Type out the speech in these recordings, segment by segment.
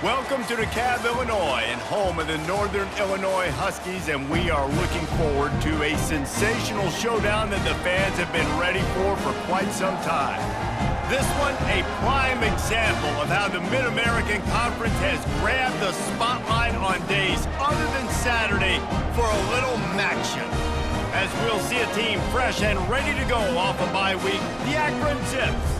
Welcome to DeKalb, Illinois, and home of the Northern Illinois Huskies, and we are looking forward to a sensational showdown that the fans have been ready for quite some time. This one, a prime example of how the Mid-American Conference has grabbed the spotlight on days other than Saturday for a little action. As we'll see a team fresh and ready to go off a bye week, the Akron Zips,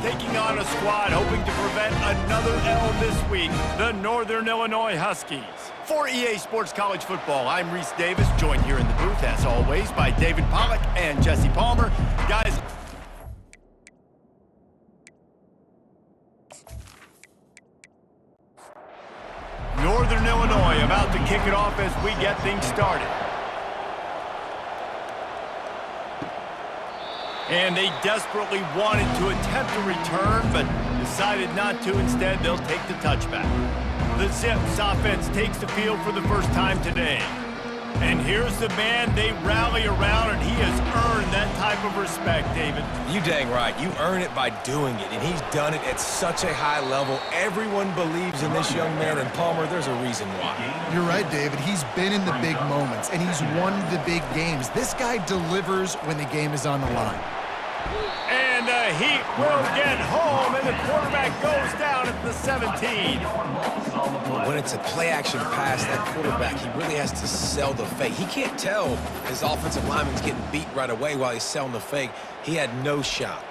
taking on a squad hoping to prevent another L this week, the Northern Illinois Huskies. For EA Sports College Football, I'm Reese Davis, joined here in the booth, as always, by David Pollack and Jesse Palmer. Guys, Northern Illinois about to kick it off as we get things started. And they desperately wanted to attempt a return, but decided not to. Instead, they'll take the touchback. The Zips offense takes the field for the first time today. And here's the man they rally around, and he has earned that type of respect, David. You dang right. You earn it by doing it, and he's done it at such a high level. Everyone believes in this young man, and Palmer, there's a reason why. You're right, David. He's been in the big moments, and he's won the big games. This guy delivers when the game is on the line. And he will get home, and the quarterback goes down at the 17. Well, when it's a play-action pass, that quarterback, he really has to sell the fake. He can't tell his offensive lineman's getting beat right away while he's selling the fake. He had no shot.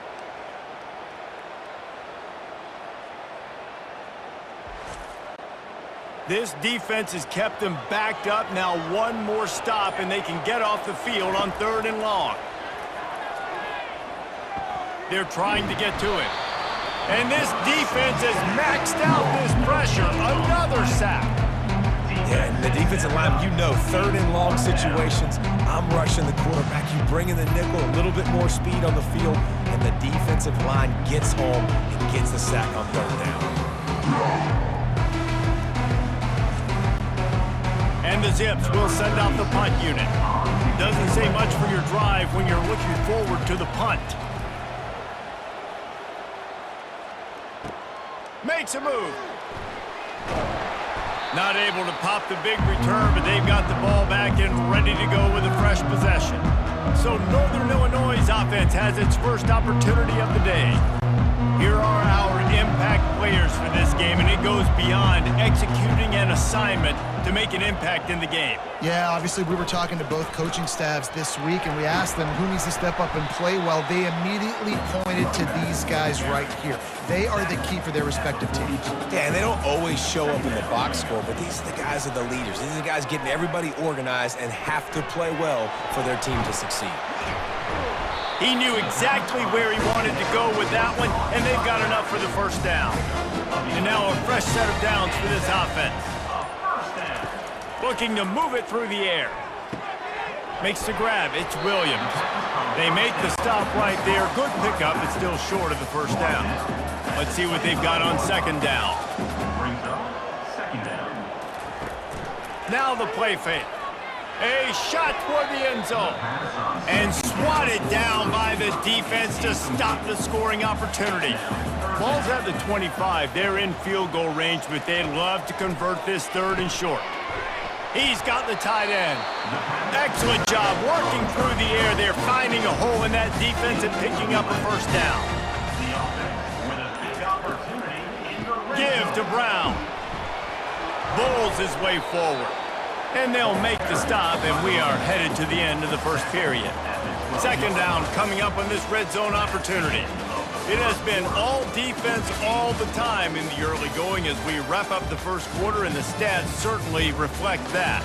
This defense has kept them backed up. Now one more stop, and they can get off the field on 3rd and long. They're trying to get to it. And this defense has maxed out this pressure. Another sack. Yeah, and the defensive line, you know, 3rd and long situations, I'm rushing the quarterback. You bring in the nickel, a little bit more speed on the field, and the defensive line gets home and gets the sack on 3rd down. And the Zips will send out the punt unit. Doesn't say much for your drive when you're looking forward to the punt. Makes a move. Not able to pop the big return, but they've got the ball back and ready to go with a fresh possession. So Northern Illinois' offense has its first opportunity of the day. Here are our impact players for this game, and it goes beyond executing an assignment to make an impact in the game. Yeah, obviously we were talking to both coaching staffs this week, and we asked them who needs to step up and play well. They immediately pointed to these guys right here. They are the key for their respective teams. Yeah, and they don't always show up in the box score, but these are the guys are the leaders. These are the guys getting everybody organized and have to play well for their team to succeed. He knew exactly where he wanted to go with that one, and they've got enough for the first down. And now a fresh set of downs for this offense. Looking to move it through the air. Makes the grab. It's Williams. They make the stop right there. Good pickup, but still short of the first down. Let's see what they've got on 2nd down. Now the play fake. A shot toward the end zone. And swatted down by the defense to stop the scoring opportunity. Ball's at the 25. They're in field goal range, but they'd love to convert this 3rd and short. He's got the tight end. Excellent job working through the air. They're finding a hole in that defense and picking up a first down. Give to Brown. Bulls his way forward. And they'll make the stop, and we are headed to the end of the first period. 2nd down coming up on this red zone opportunity. It has been all defense all the time in the early going as we wrap up the first quarter, and the stats certainly reflect that.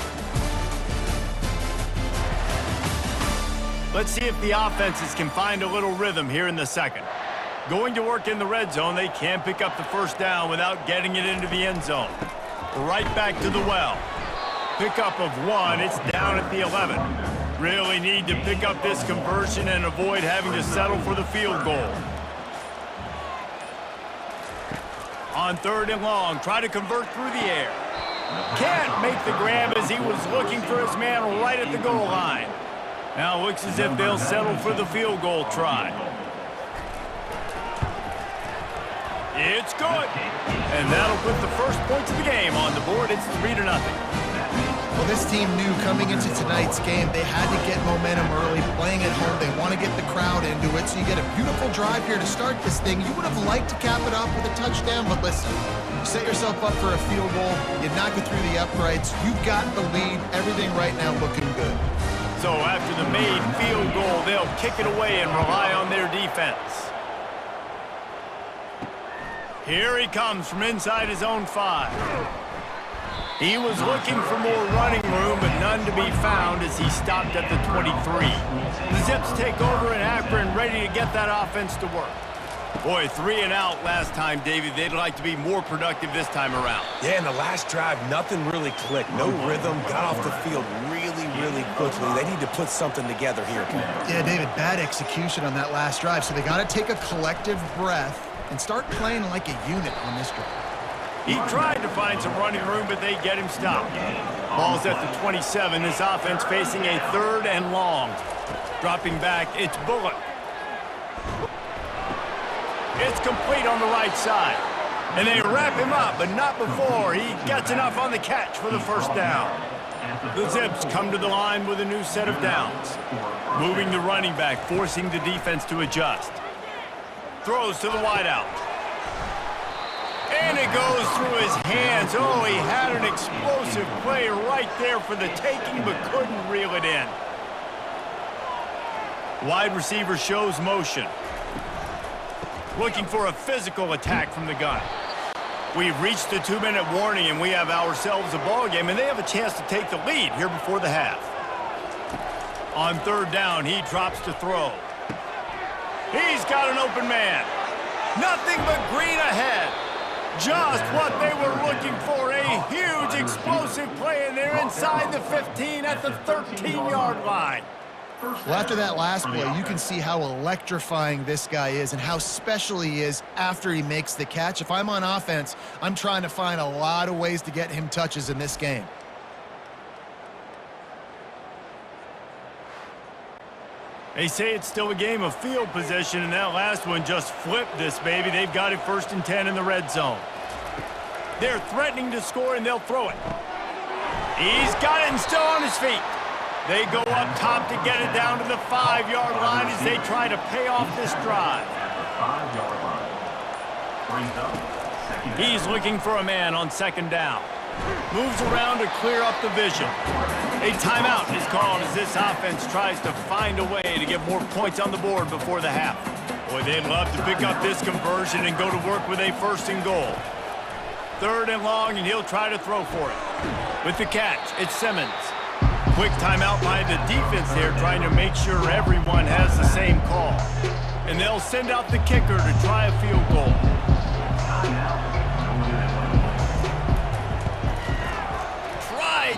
Let's see if the offenses can find a little rhythm here in the 2nd. Going to work in the red zone, they can pick up the first down without getting it into the end zone. Right back to the well. Pickup of 1, it's down at the 11. Really need to pick up this conversion and avoid having to settle for the field goal. On 3rd and long, try to convert through the air. Can't make the grab as he was looking for his man right at the goal line. Now looks as if they'll settle for the field goal try. It's good. And that'll put the first points of the game on the board. It's 3-0. Well, this team knew coming into tonight's game they had to get momentum early, playing at home. They want to get the crowd into it, so you get a beautiful drive here to start this thing. You would have liked to cap it off with a touchdown, but listen, you set yourself up for a field goal, you knock it through the uprights, you've got the lead, everything right now looking good. So after the made field goal, they'll kick it away and rely on their defense. Here he comes from inside his own 5. He was looking for more running room, but none to be found as he stopped at the 23. The Zips take over in Akron, ready to get that offense to work. Boy, 3 and out last time, David. They'd like to be more productive this time around. Yeah, in the last drive, nothing really clicked. No rhythm, got off the field really quickly. They need to put something together here. Yeah, David, bad execution on that last drive, so they got to take a collective breath and start playing like a unit on this drive. He tried to find some running room, but they get him stopped. Ball's at the 27. This offense facing a 3rd and long. Dropping back, it's Bullock. It's complete on the right side. And they wrap him up, but not before he gets enough on the catch for the first down. The Zips come to the line with a new set of downs. Moving the running back, forcing the defense to adjust. Throws to the wideout. And it goes through his hands. Oh, he had an explosive play right there for the taking, but couldn't reel it in. Wide receiver shows motion. Looking for a physical attack from the gun. We've reached the 2-minute warning, and we have ourselves a ball game, and they have a chance to take the lead here before the half. On 3rd down, he drops to throw. He's got an open man. Nothing but green ahead. Just what they were looking for, a huge explosive play, and they're inside the 15 at the 13-yard line. Well, after that last play, you can see how electrifying this guy is and how special he is after he makes the catch. If I'm on offense, I'm trying to find a lot of ways to get him touches in this game. They say it's still a game of field position, and that last one just flipped this baby. They've got it 1st and 10 in the red zone. They're threatening to score, and they'll throw it. He's got it and still on his feet. They go up top to get it down to the 5-yard line as they try to pay off this drive. He's looking for a man on 2nd down. Moves around to clear up the vision. A timeout is called as this offense tries to find a way to get more points on the board before the half. Boy, they'd love to pick up this conversion and go to work with a 1st and goal. 3rd and long, and he'll try to throw for it. With the catch, it's Simmons. Quick timeout by the defense there, trying to make sure everyone has the same call. And they'll send out the kicker to try a field goal.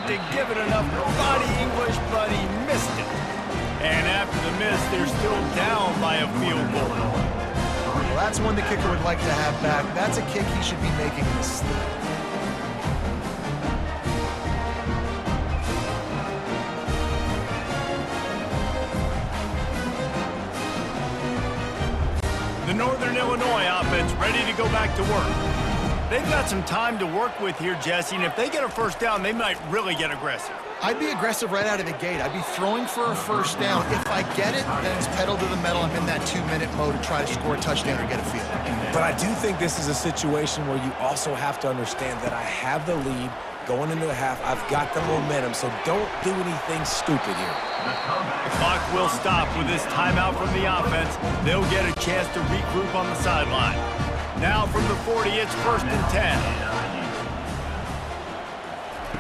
To give it enough body English, but he missed it. And after the miss, they're still down by a field goal. Well, that's one the kicker would like to have back. That's a kick he should be making in his sleep. The Northern Illinois offense ready to go back to work. They've got some time to work with here, Jesse, and if they get a 1st down, they might really get aggressive. I'd be aggressive right out of the gate. I'd be throwing for a 1st down. If I get it, then it's pedal to the metal. I'm in that 2-minute mode to try to score a touchdown or get a field. But I do think this is a situation where you also have to understand that I have the lead going into the half. I've got the momentum, so don't do anything stupid here. The clock will stop with this timeout from the offense. They'll get a chance to regroup on the sideline. Now from the 40, it's 1st and 10.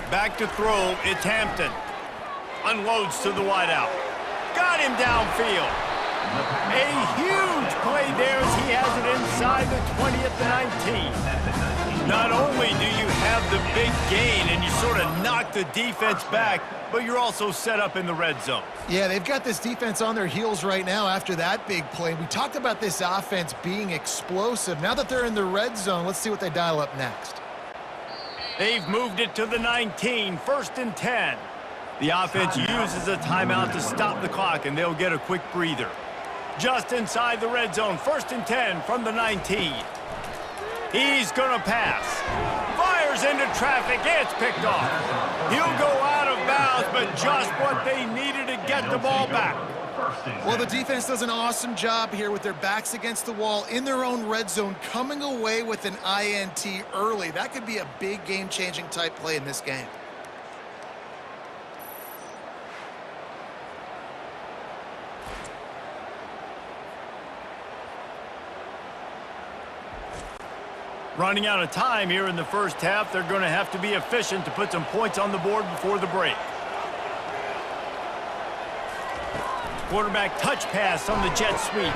Back to throw, it's Hampton. Unloads to the wideout. Got him downfield. A huge play there as he has it inside the 20 at the 19. Not only do you have the big gain and you sort of knock the defense back, but you're also set up in the red zone. Yeah, they've got this defense on their heels right now after that big play. We talked about this offense being explosive. Now that they're in the red zone, let's see what they dial up next. They've moved it to the 19, 1st and 10. The offense uses a timeout to stop the clock, and they'll get a quick breather. Just inside the red zone, 1st and 10 from the 19. He's going to pass. Fires into traffic. It's picked off. He'll go out of bounds, but just what they needed to get the ball back. Well, the defense does an awesome job here with their backs against the wall in their own red zone, coming away with an INT early. That could be a big game-changing type play in this game. Running out of time here in the first half, they're going to have to be efficient to put some points on the board before the break. Quarterback touch pass on the jet sweep.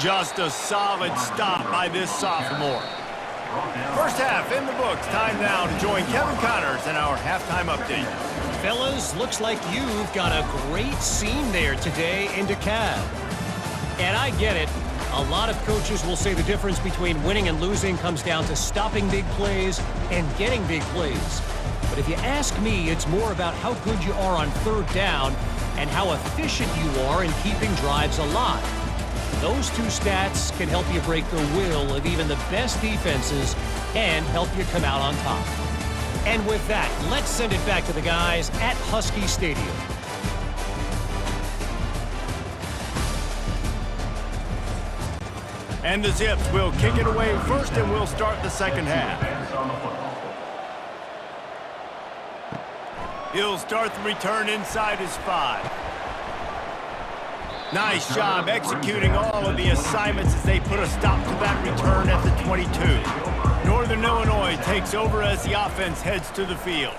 Just a solid stop by this sophomore. First half in the books. Time now to join Kevin Connors in our halftime update. Fellas, looks like you've got a great scene there today in DeKalb. And I get it. A lot of coaches will say the difference between winning and losing comes down to stopping big plays and getting big plays. But if you ask me, it's more about how good you are on third down and how efficient you are in keeping drives alive. Those two stats can help you break the will of even the best defenses and help you come out on top. And with that, let's send it back to the guys at Husky Stadium. And the Zips will kick it away first, and we'll start the second half. He'll start the return inside his 5. Nice job executing all of the assignments as they put a stop to that return at the 22. Northern Illinois takes over as the offense heads to the field.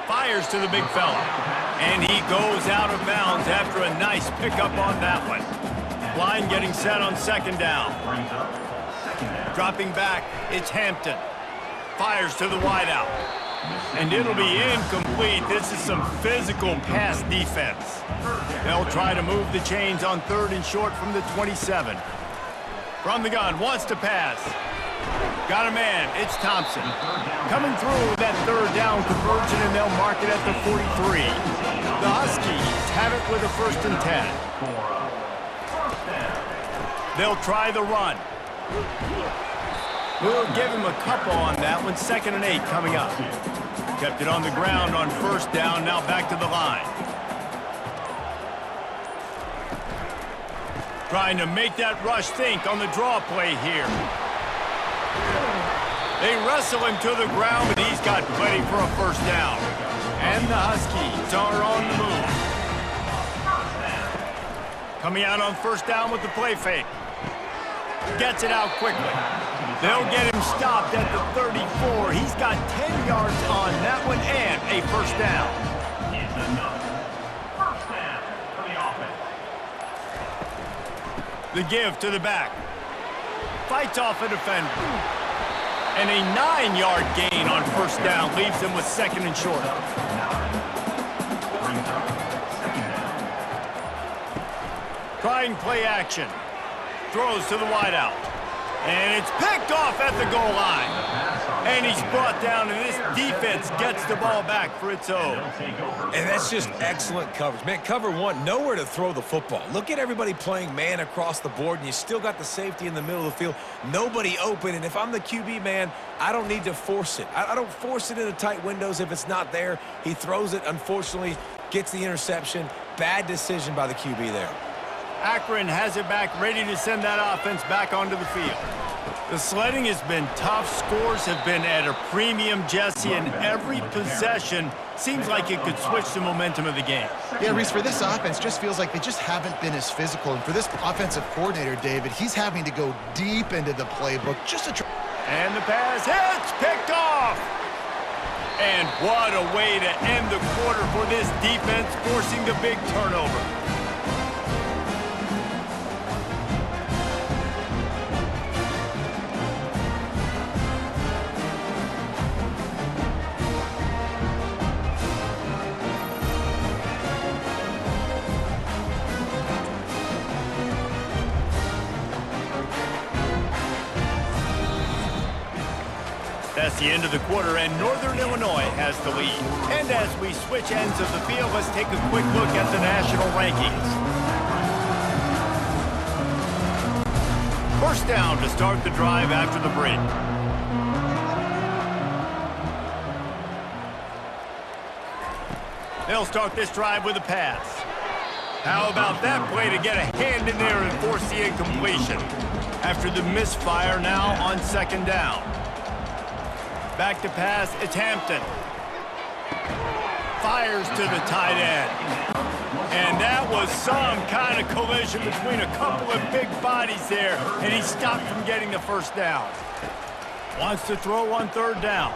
Fires to the big fella. And he goes out of bounds after a nice pickup on that one. Line getting set on second down. Dropping back, it's Hampton. Fires to the wideout. And it'll be incomplete. This is some physical pass defense. They'll try to move the chains on third and short from the 27. From the gun, wants to pass. Got a man, it's Thompson. Coming through with that third down conversion, and they'll mark it at the 43. The Huskies have it with a 1st and 10. They'll try the run. We'll give him a couple on that one. 2nd and 8 coming up. Kept it on the ground on 1st down. Now back to the line. Trying to make that rush think on the draw play here. They wrestle him to the ground, but he's got plenty for a 1st down. And the Huskies are on the move. Coming out on 1st down with the play fake. Gets it out quickly. They'll get him stopped at the 34. He's got 10 yards on that one and a 1st down. The give to the back. Fights off a defender. And a 9-yard gain on 1st down leaves him with 2nd and short. Trying play action. Throws to the wideout. And it's picked off at the goal line. And he's brought down, and this defense gets the ball back for its own. And that's just excellent coverage. Man, cover one, nowhere to throw the football. Look at everybody playing man across the board, and you still got the safety in the middle of the field. Nobody open, and if I'm the QB, man, I don't need to force it. I don't force it into tight windows if it's not there. He throws it, unfortunately, gets the interception. Bad decision by the QB there. Akron has it back, ready to send that offense back onto the field. The sledding has been tough. Scores have been at a premium, Jesse, and every possession seems like it could switch the momentum of the game. Yeah, Reese, for this offense, just feels like they just haven't been as physical. And for this offensive coordinator, David, he's having to go deep into the playbook just to try. And the pass hits, picked off. And what a way to end the quarter for this defense, forcing the big turnover. That's the end of the quarter, and Northern Illinois has the lead. And as we switch ends of the field, let's take a quick look at the national rankings. down to start the drive after the break. They'll start this drive with a pass. How about that play to get a hand in there and force the incompletion? After the misfire, now on second down. Back to pass, it's Hampton. Fires to the tight end. And that was some kind of collision between a couple of big bodies there, and he stopped from getting the first down. Wants to throw on third down.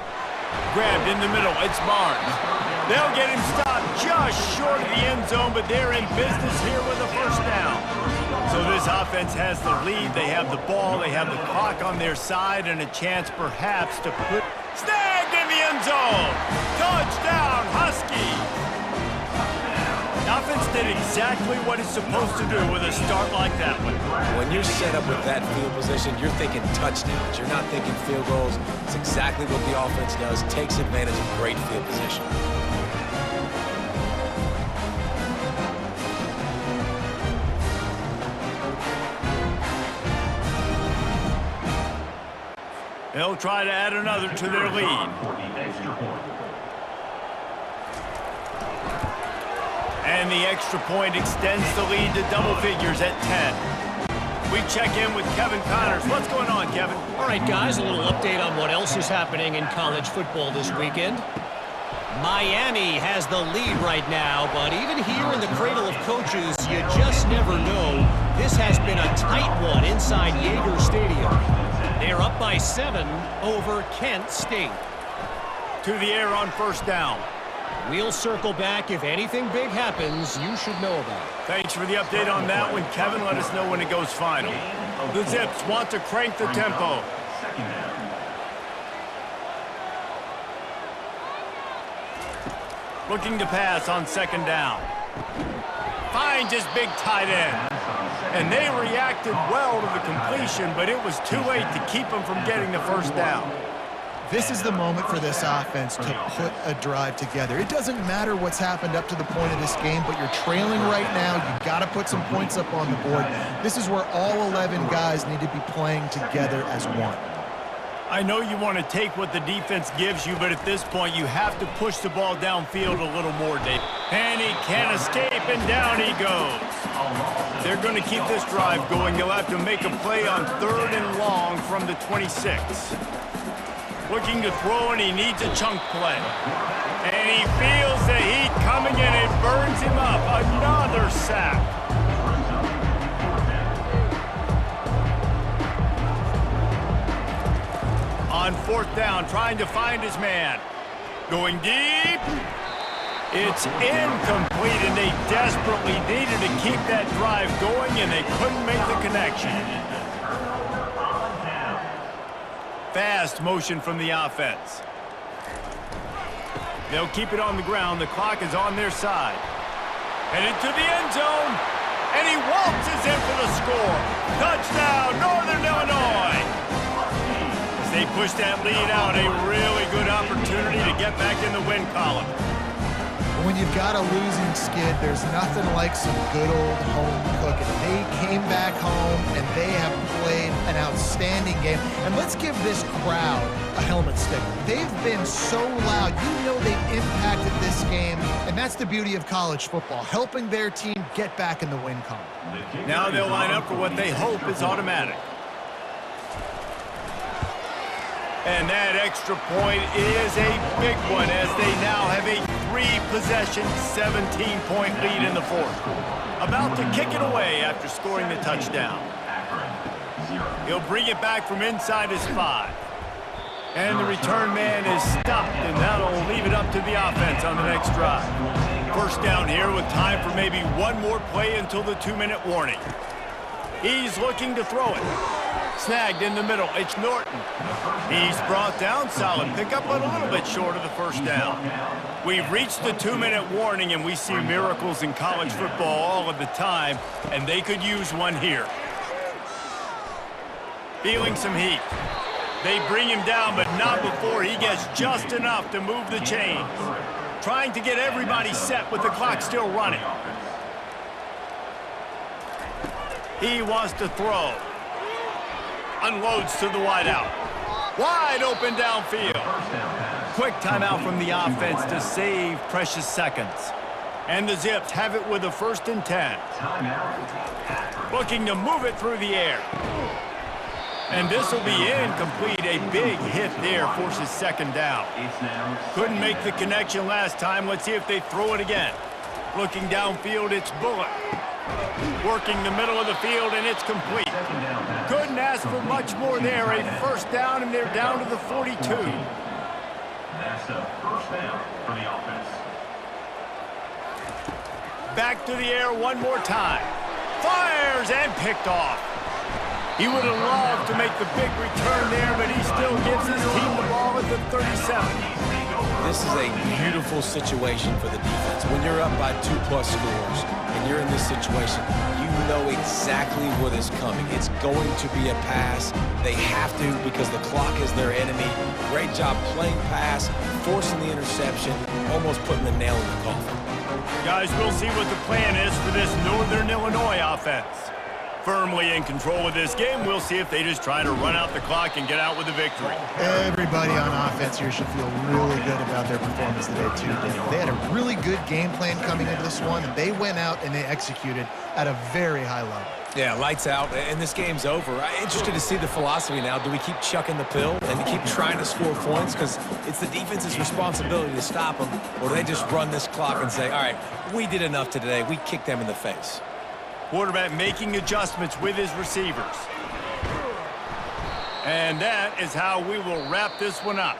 Grabbed in the middle, it's Barnes. They'll get him stopped just short of the end zone, but they're in business here with a first down. So this offense has the lead. They have the ball, they have the clock on their side, and a chance perhaps to put... Snagged in the end zone! Touchdown, Huskies! The offense did exactly what it's supposed to do with a start like that one. When you're set up with that field position, you're thinking touchdowns. You're not thinking field goals. It's exactly what the offense does. Takes advantage of great field position. They'll try to add another to their lead. And the extra point extends the lead to double figures at 10. We check in with Kevin Connors. What's going on, Kevin? All right, guys, a little update on what else is happening in college football this weekend. Miami has the lead right now, but even here in the cradle of coaches, you just never know. This has been a tight one inside Yager Stadium. They're up by 7 over Kent State. To the air on first down. We'll circle back. If anything big happens, you should know about it. Thanks for the update on that one, Kevin. Let us know when it goes final. The Zips want to crank the tempo. Looking to pass on second down. Finds his big tight end. And they reacted well to the completion, but it was too late to keep them from getting the first down. This is the moment for this offense to put a drive together. It doesn't matter what's happened up to the point of this game, but you're trailing right now. You've got to put some points up on the board. This is where all 11 guys need to be playing together as one. I know you want to take what the defense gives you, but at this point, you have to push the ball downfield a little more, Dave. And he can't escape, and down he goes. They're going to keep this drive going. They'll have to make a play on third and long from the 26. Looking to throw, and he needs a chunk play. And he feels the heat coming, and it burns him up. Another sack. On fourth down, trying to find his man. Going deep. It's incomplete, and they desperately needed to keep that drive going, and they couldn't make the connection. Fast motion from the offense. They'll keep it on the ground. The clock is on their side. Headed to the end zone, and he waltzes in for the score. Touchdown, Northern Illinois. As they push that lead out, a really good opportunity to get back in the win column. When you've got a losing skid, there's nothing like some good old home cooking. They came back home, and they have played an outstanding game. And let's give this crowd a helmet sticker. They've been so loud. You know they've impacted this game, and that's the beauty of college football, helping their team get back in the win column. Now they'll line up for what they hope is automatic. And that extra point is a big one as they now have a 3-possession, 17-point lead in the fourth. About to kick it away after scoring the touchdown. He'll bring it back from inside his 5. And the return man is stopped, and that'll leave it up to the offense on the next drive. First down here with time for maybe one more play until the 2-minute warning. He's looking to throw it. Snagged in the middle, it's Norton. He's brought down, solid pickup, but a little bit short of the first down. We've reached the 2-minute warning, and we see miracles in college football all of the time, and they could use one here. Feeling some heat. They bring him down, but not before he gets just enough to move the chains. Trying to get everybody set with the clock still running. He wants to throw. unloads to the wideout. Wide open downfield. Quick timeout from the offense to save precious seconds. And the Zips have it with a 1st and 10. Looking to move it through the air. And this will be incomplete. A big hit there forces 2nd down. Couldn't make the connection last time. Let's see if they throw it again. Looking downfield, it's Bullock. Working the middle of the field, and it's complete. Couldn't ask for much more there. A 1st down, and they're down to the 42. That's a 1st down for the offense. Back to the air one more time. Fires and picked off. He would have loved to make the big return there, but he still gives his team the ball at the 37. This is a beautiful situation for the defense. When you're up by 2+ scores and you're in this situation, you know exactly what is coming. It's going to be a pass. They have to because the clock is their enemy. Great job playing pass, forcing the interception, almost putting the nail in the coffin. Guys, we'll see what the plan is for this Northern Illinois offense. Firmly in control of this game. We'll see if they just try to run out the clock and get out with a victory. Everybody on offense here should feel really good about their performance today, too, Dave. They had a really good game plan coming into this one, and they went out and they executed at a very high level. Yeah, lights out, and this game's over. I'm interested to see the philosophy now. Do we keep chucking the pill and keep trying to score points because it's the defense's responsibility to stop them, or do they just run this clock and say, all right, we did enough today. We kicked them in the face. Quarterback making adjustments with his receivers. And that is how we will wrap this one up.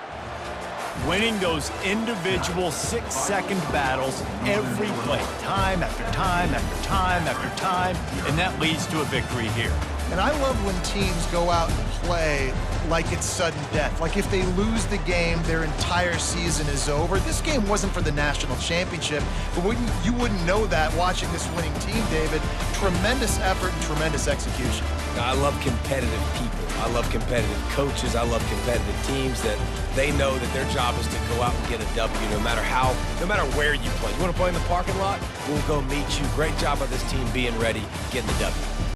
Winning those individual 6-second battles every play, time after time after time after time, and that leads to a victory here. And I love when teams go out and play like it's sudden death. Like if they lose the game, their entire season is over. This game wasn't for the national championship, but you wouldn't know that watching this winning team, David. Tremendous effort and tremendous execution. I love competitive people. I love competitive coaches. I love competitive teams that they know that their job is to go out and get a W no matter where you play. You want to play in the parking lot? We'll go meet you. Great job by this team being ready, getting the W.